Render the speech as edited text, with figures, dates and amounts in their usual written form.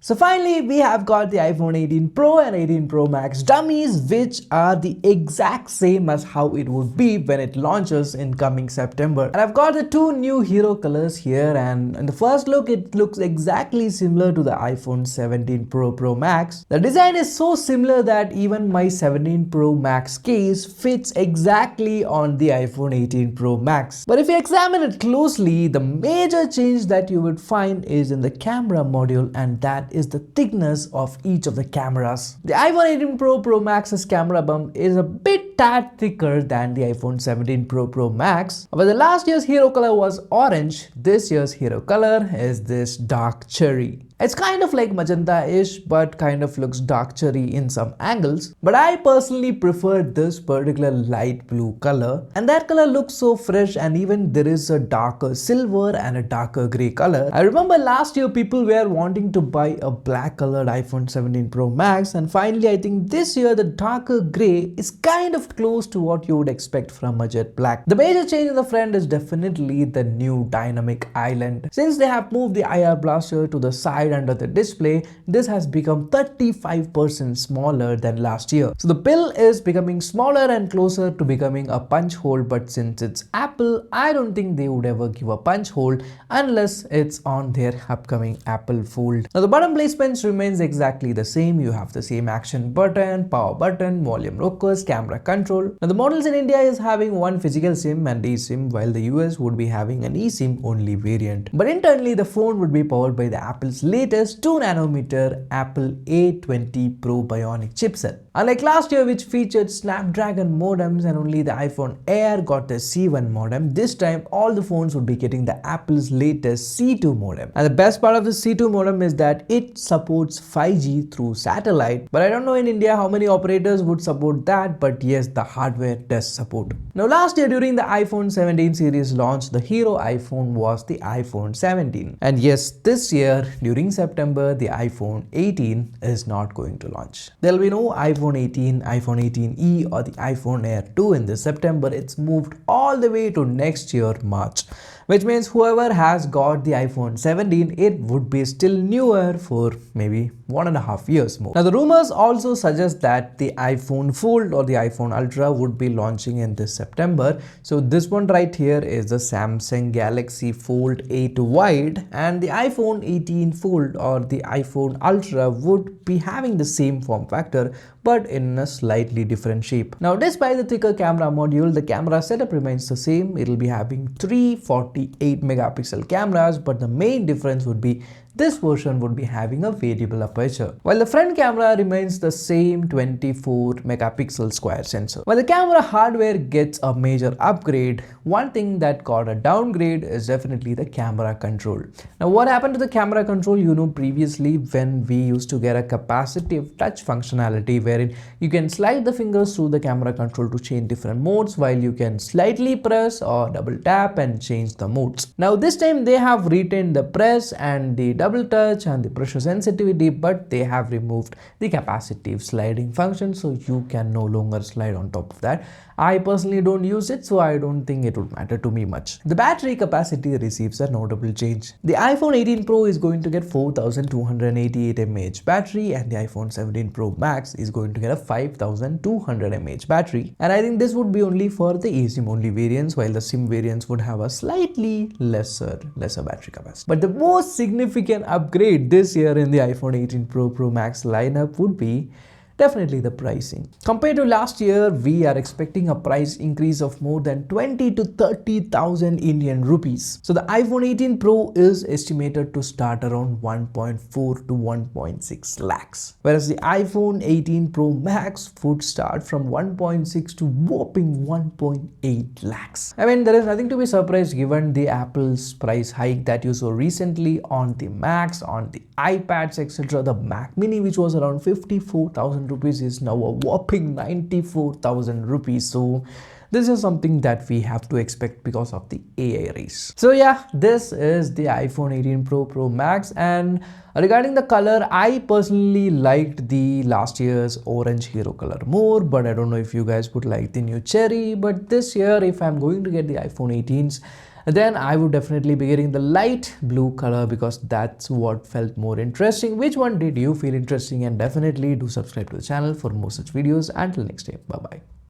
So finally, we have got the iPhone 18 Pro and 18 Pro Max dummies, which are the exact same as how it would be when it launches in coming September. And I've got the two new hero colors here, and in the first look, it looks exactly similar to the iPhone 17 Pro Max. The design is so similar that even my 17 Pro Max case fits exactly on the iPhone 18 Pro Max. But if you examine it closely, the major change that you would find is in the camera module, and that is the thickness of each of the cameras. The iPhone 18 Pro Max's camera bump is a bit tad thicker than the iPhone 17 Pro Max. But the last year's hero color was orange. This year's hero color is this dark cherry. It's kind of like magenta-ish, but kind of looks dark cherry in some angles. But I personally prefer this particular light blue color, and that color looks so fresh, and even there is a darker silver and a darker gray color. I remember last year people were wanting to buy a black colored iPhone 17 Pro Max, and finally I think this year the darker gray is kind of close to what you would expect from a jet black. The major change in the front is definitely the new dynamic island. Since they have moved the IR blaster to the side under the display, this has become 35% smaller than last year. So the pill is becoming smaller and closer to becoming a punch hole, but since it's Apple, I don't think they would ever give a punch hole unless it's on their upcoming Apple Fold. Now the button placements remains exactly the same. You have the same action button, power button, volume rockers, camera control. Now the models in India is having one physical SIM and eSIM, while the US would be having an eSIM only variant. But internally the phone would be powered by the Apple's latest 2nm Apple A20 Pro Bionic chipset. Unlike last year, which featured Snapdragon modems and only the iPhone Air got the C1 modem, this time all the phones would be getting the Apple's latest C2 modem. And the best part of the C2 modem is that it supports 5G through satellite. But I don't know in India how many operators would support that, but yes, the hardware does support. Now last year during the iPhone 17 series launch, the hero iPhone was the iPhone 17. And yes, this year during September, the iPhone 18 is not going to launch. There will be no iPhone 18, iPhone 18e or the iPhone Air 2 in this September. It's moved all the way to next year March, which means whoever has got the iPhone 17, it would be still newer for maybe 1.5 years more. Now the rumors also suggest that the iPhone Fold or the iPhone Ultra would be launching in this September. So this one right here is the Samsung Galaxy Fold 8 Wide, and the iPhone 18 Fold or the iPhone Ultra would be having the same form factor but in a slightly different shape. Now despite the thicker camera module, the camera setup remains the same. It will be having 348 megapixel cameras, but the main difference would be this version would be having a variable aperture, while the front camera remains the same 24 megapixel square sensor. While the camera hardware gets a major upgrade, one thing that got a downgrade is definitely the camera control. Now what happened to the camera control? You know, previously when we used to get a capacitive touch functionality wherein you can slide the fingers through the camera control to change different modes, while you can slightly press or double tap and change the modes. Now this time they have retained the press and the double touch and the pressure sensitivity, but they have removed the capacitive sliding function, so you can no longer slide on top of that. I personally don't use it, so I don't think it would matter to me much. The battery capacity receives a notable change. The iPhone 18 Pro is going to get 4288 mAh battery, and the iPhone 17 Pro Max is going to get a 5200 mAh battery. And I think this would be only for the eSIM only variants, while the SIM variants would have a slightly lesser battery capacity. But the most significant upgrade this year in the iPhone 18 Pro Max lineup would be definitely the pricing. Compared to last year, we are expecting a price increase of more than 20 to 30,000 Indian rupees. So the iPhone 18 Pro is estimated to start around 1.4 to 1.6 lakhs, whereas the iPhone 18 Pro Max would start from 1.6 to whopping 1.8 lakhs. I mean, there is nothing to be surprised given the Apple's price hike that you saw recently on the Macs, on the iPads, etc. The Mac Mini, which was around 54,000 rupees, is now a whopping 94,000 rupees. So this is something that we have to expect because of the AI race. So yeah, this is the iPhone 18 Pro Max. And regarding the color, I personally liked the last year's orange hero color more, but I don't know if you guys would like the new cherry. But this year, if I'm going to get the iPhone 18s, then I would definitely be getting the light blue color because that's what felt more interesting. Which one did you feel interesting? And definitely do subscribe to the channel for more such videos. Until next time, bye bye.